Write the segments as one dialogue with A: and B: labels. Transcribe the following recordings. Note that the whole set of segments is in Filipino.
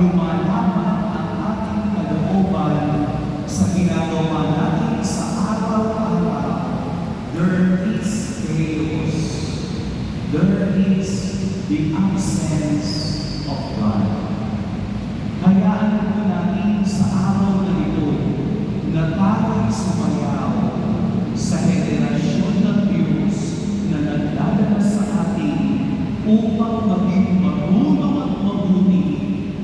A: lumalaman ang ating kalooban sa ginagawa natin sa araw-araw. There is chaos. There is the absence of God. Hayaan po natin sa araw na ito na tayo'y sumayaw sa henerasyon ng Diyos na nagdadala sa atin upang maging marunong at mabuti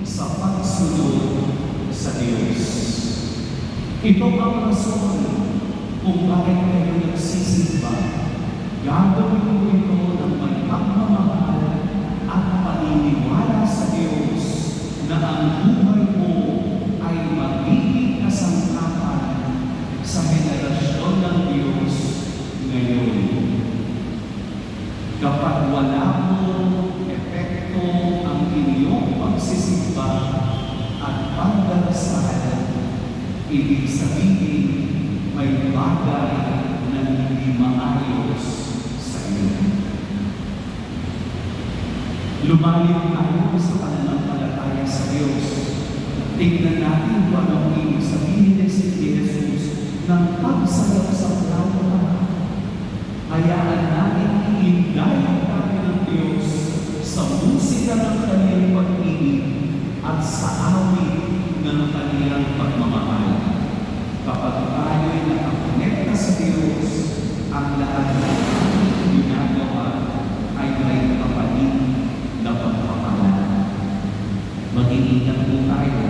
A: sa pagsunod sa Diyos. Ito ang rason kung bakit kayo nagsisimba. Gagawin mo ito ng may pagmamahal at paniniwala sa Diyos na ang buhay mo ay magiging kasangkapan sa henerasyon ng Diyos ngayon. Kapag wala mong epekto ang inyong pagsisimba at pagdarasal, ibig sabihin may bagay na hindi maayos sa iyo. Lumalim tayo sa pananampalataya sa Diyos. Tingnan natin kung anong ibig sabihin ni Jesus ng pagsayap sa plano. Hayaan natin iindayan tayo ng Diyos sa musika ng kanyang pag-ibig at sa awit ng kanyang pagmamahal. Kapag tayo'y nakakonekta sa Diyos, ang lahat ng ating ginagawa ay may kapalit na pagmamahal. Mag-iingat po tayo